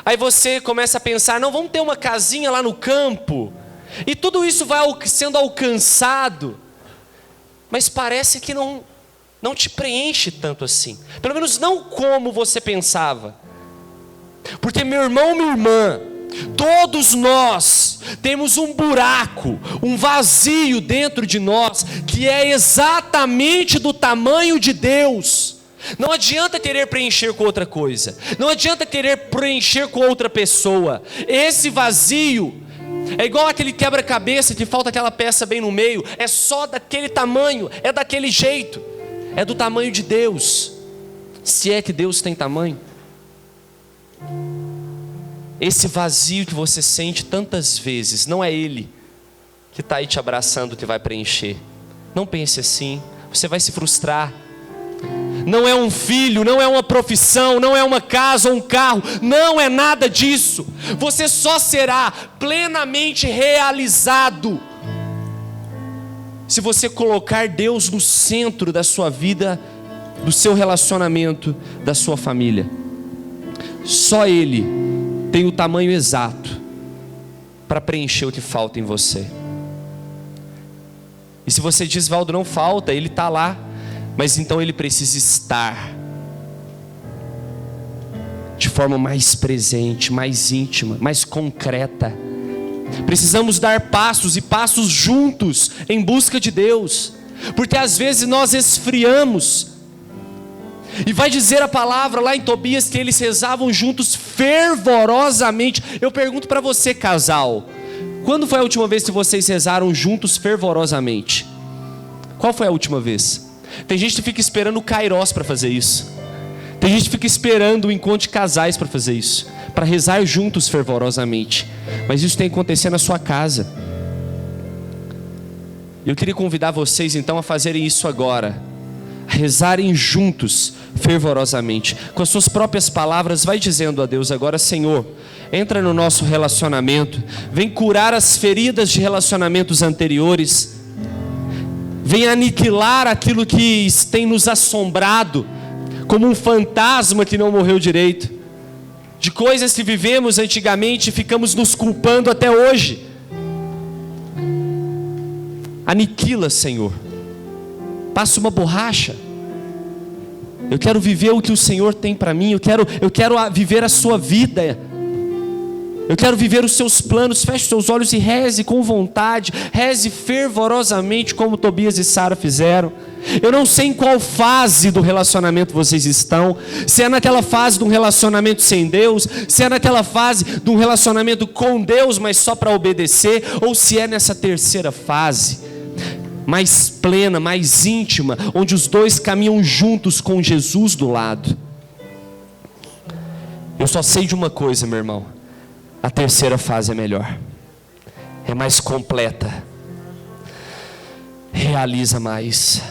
aí você começa a pensar: não, vamos ter uma casinha lá no campo, e tudo isso vai sendo alcançado, mas parece que não te preenche tanto assim, pelo menos não como você pensava. Porque, meu irmão, minha irmã, todos nós temos um buraco, um vazio dentro de nós, que é exatamente do tamanho de Deus. Não adianta querer preencher com outra coisa, não adianta querer preencher com outra pessoa. Esse vazio é igual aquele quebra-cabeça que falta aquela peça bem no meio, é só daquele tamanho, é daquele jeito, é do tamanho de Deus, se é que Deus tem tamanho. Esse vazio que você sente tantas vezes, não é Ele que está aí te abraçando que vai preencher. Não pense assim, você vai se frustrar. Não é um filho, não é uma profissão, não é uma casa ou um carro, não é nada disso. Você só será plenamente realizado se você colocar Deus no centro da sua vida, do seu relacionamento, da sua família. Só Ele tem o tamanho exato para preencher o que falta em você. E se você diz: Valdo, não falta, Ele está lá, mas então Ele precisa estar de forma mais presente, mais íntima, mais concreta. Precisamos dar passos e passos juntos em busca de Deus, porque às vezes nós esfriamos. E vai dizer a palavra lá em Tobias que eles rezavam juntos fervorosamente. Eu pergunto para você, casal, quando foi a última vez que vocês rezaram juntos fervorosamente? Qual foi a última vez? Tem gente que fica esperando o Kairos para fazer isso. Tem gente que fica esperando o encontro de casais para fazer isso, para rezar juntos fervorosamente. Mas isso tem que acontecer na sua casa. Eu queria convidar vocês então a fazerem isso agora, a rezarem juntos fervorosamente, com as suas próprias palavras. Vai dizendo a Deus agora: Senhor, entra no nosso relacionamento, vem curar as feridas de relacionamentos anteriores, vem aniquilar aquilo que tem nos assombrado, como um fantasma que não morreu direito, de coisas que vivemos antigamente e ficamos nos culpando até hoje. Aniquila, Senhor, passa uma borracha. Eu quero viver o que o Senhor tem para mim, eu quero viver a sua vida, eu quero viver os seus planos. Feche seus olhos e reze com vontade, reze fervorosamente como Tobias e Sara fizeram. Eu não sei em qual fase do relacionamento vocês estão, se é naquela fase de um relacionamento sem Deus, se é naquela fase de um relacionamento com Deus, mas só para obedecer, ou se é nessa terceira fase, mais plena, mais íntima, onde os dois caminham juntos com Jesus do lado. Eu só sei de uma coisa, meu irmão: a terceira fase é melhor, é mais completa, realiza mais.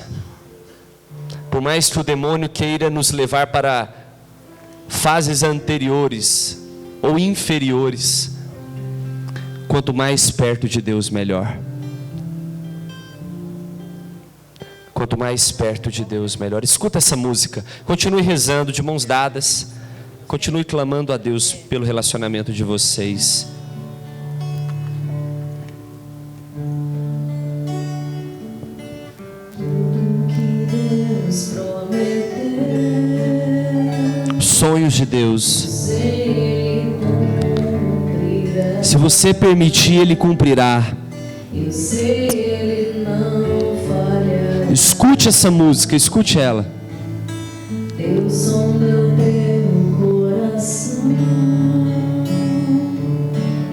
Por mais que o demônio queira nos levar para fases anteriores ou inferiores, quanto mais perto de Deus, melhor. Quanto mais perto de Deus, melhor. Escuta essa música, continue rezando de mãos dadas, continue clamando a Deus pelo relacionamento de vocês. Sonhos de Deus. Se você permitir, Ele cumprirá. Escute essa música, escute ela. Deus sonda o teu coração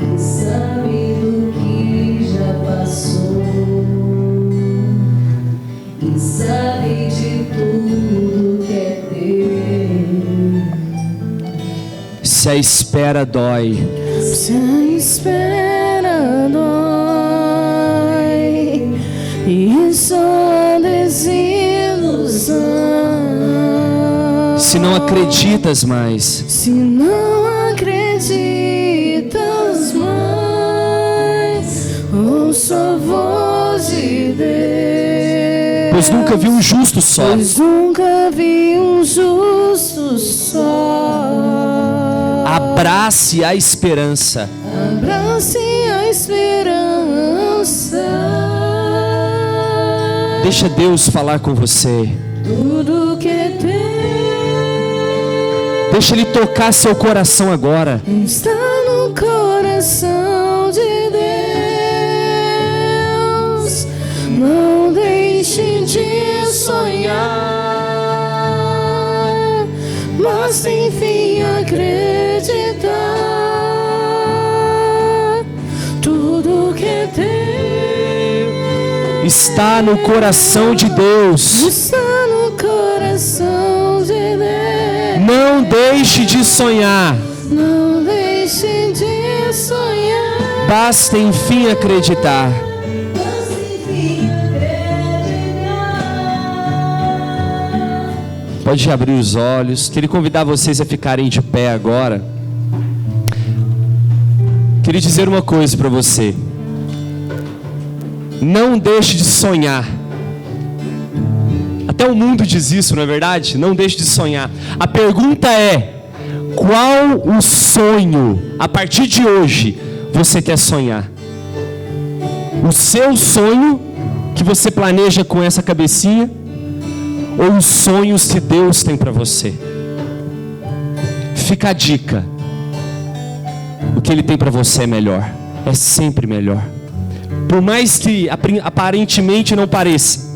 e sabe do que já passou e sabe de tudo que é teu. Se a espera dói, Se a espera dói e só desilusão, se não acreditas mais, se não acreditas mais, ouça a voz de Deus. pois nunca vi um justo só. Pois nunca vi um justo só. Abrace a esperança. Abrace a esperança. Deixa Deus falar com você. Tudo que é teu Deixa Ele tocar seu coração agora. está no coração de Deus. Não deixe de sonhar, mas enfim acreditar. Tudo que é teu Está no coração de Deus. está no coração de Deus. Não deixe de sonhar. Não deixe de sonhar. Basta enfim acreditar. Mas enfim acreditar. Pode abrir os olhos. Queria convidar vocês a ficarem de pé agora. Queria dizer uma coisa para você. Não deixe de sonhar. Até o mundo diz isso, não é verdade? Não deixe de sonhar. A pergunta é: qual o sonho, a partir de hoje, você quer sonhar? O seu sonho que você planeja com essa cabecinha? Ou os sonhos que Deus tem para você? Fica a dica. O que Ele tem para você é melhor. É sempre melhor. Por mais que aparentemente não pareça,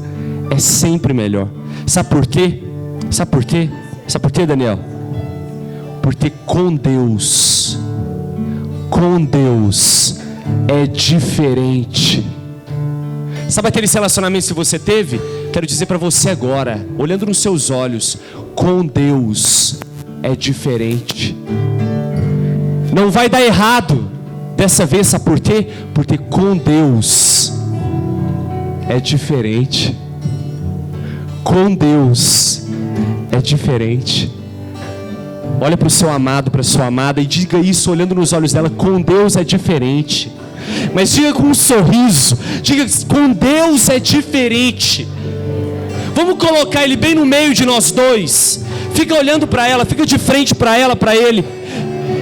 é sempre melhor. Sabe por quê? Sabe por quê? Sabe por quê, Daniel? Porque com Deus é diferente. Sabe aqueles relacionamentos que você teve? Quero dizer para você agora, olhando nos seus olhos, com Deus é diferente. Não vai dar errado dessa vez, sabe por quê? Porque com Deus é diferente. Com Deus é diferente. Olha para o seu amado, para a sua amada e diga isso olhando nos olhos dela: com Deus é diferente. Mas diga com um sorriso, diga: com Deus é diferente. Vamos colocar Ele bem no meio de nós dois. Fica olhando para ela, fica de frente para ela, para Ele.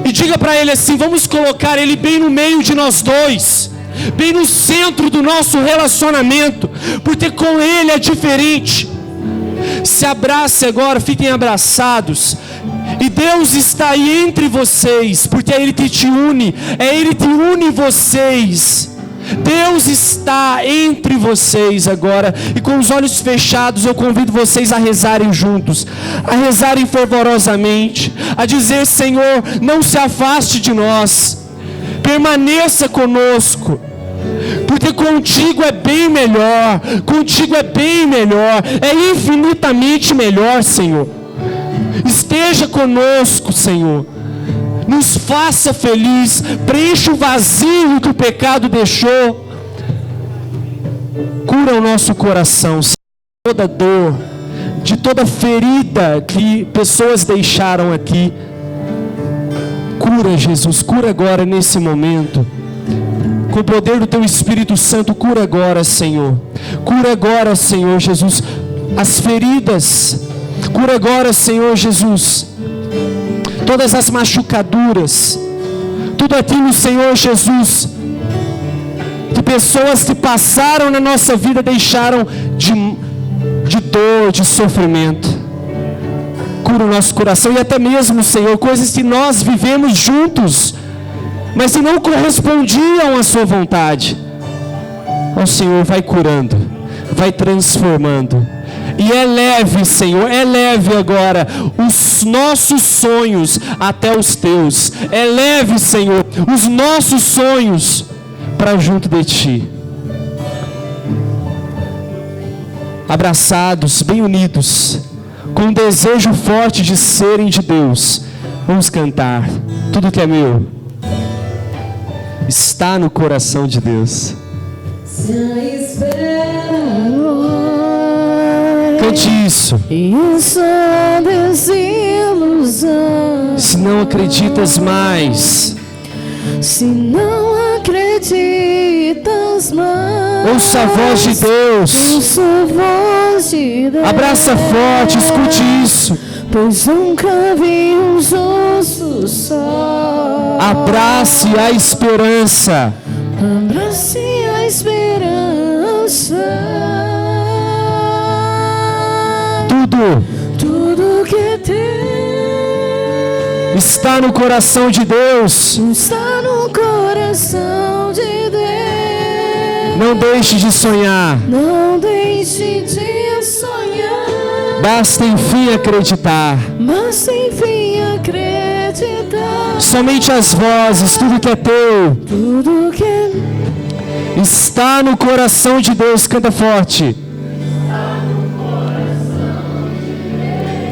E diga para Ele assim: vamos colocar Ele bem no meio de nós dois, bem no centro do nosso relacionamento, porque com Ele é diferente. Se abrace agora, fiquem abraçados. E Deus está aí entre vocês, porque é Ele que te une, é Ele que une vocês. Deus está entre vocês agora. E com os olhos fechados eu convido vocês a rezarem juntos, a rezarem fervorosamente, a dizer: Senhor, não se afaste de nós, permaneça conosco, porque contigo é bem melhor, contigo é bem melhor, é infinitamente melhor, Senhor. Esteja conosco, Senhor. Nos faça feliz, preencha o vazio que o pecado deixou. Cura o nosso coração, Senhor, de toda dor, de toda ferida que pessoas deixaram aqui. Cura, Jesus, cura agora nesse momento. Com o poder do Teu Espírito Santo, cura agora, Senhor. Cura agora, Senhor Jesus, as feridas. Cura agora, Senhor Jesus, todas as machucaduras, tudo aquilo, Senhor Jesus, que pessoas que passaram na nossa vida deixaram de dor, de sofrimento. Cura o nosso coração e até mesmo, Senhor, coisas que nós vivemos juntos, mas que não correspondiam à sua vontade. O Senhor vai curando, vai transformando. E eleve, Senhor, eleve agora os nossos sonhos até os teus. Eleve, Senhor, os nossos sonhos para junto de Ti. Abraçados, bem unidos, com um desejo forte de serem de Deus, vamos cantar. Tudo que é meu está no coração de Deus. Se a espera Cante isso. e essa desilusão, Se não acreditas mais, se não acreditas mais, ouça a voz de Deus. ouça a voz de Deus. Abraça forte, escute isso. Pois nunca vi um justo só. Abrace a esperança. Abrace a esperança. Tudo que tem Está no coração de Deus. está no coração de Deus. Não deixe de sonhar. Não deixe de sonhar, Basta enfim acreditar. mas enfim acreditar. Somente as vozes, tudo que é teu, Tudo que está no coração de Deus. Canta forte.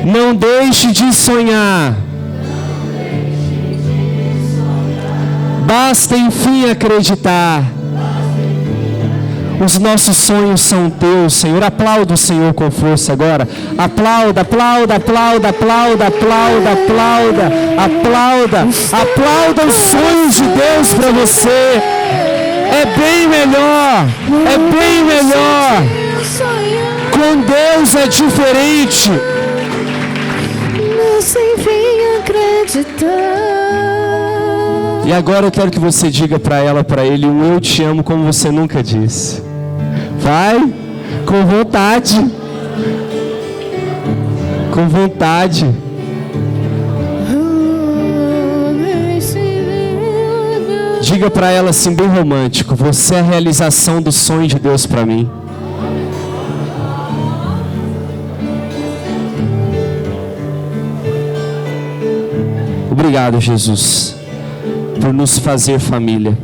Não deixe de sonhar. Basta enfim acreditar. Os nossos sonhos são teus, Senhor. Aplauda o Senhor com força agora. Aplauda, aplauda, aplauda, aplauda, aplauda, aplauda, aplauda. Aplauda os sonhos de Deus para você. É bem melhor. É bem melhor. sonhar, Com Deus é diferente. mas enfim acreditar. E agora eu quero que você diga para ela, para ele, um eu te amo como você nunca disse. Vai, com vontade. Com vontade. Diga para ela assim, bem romântico: você é a realização do sonho de Deus para mim. Obrigado, Jesus, por nos fazer família.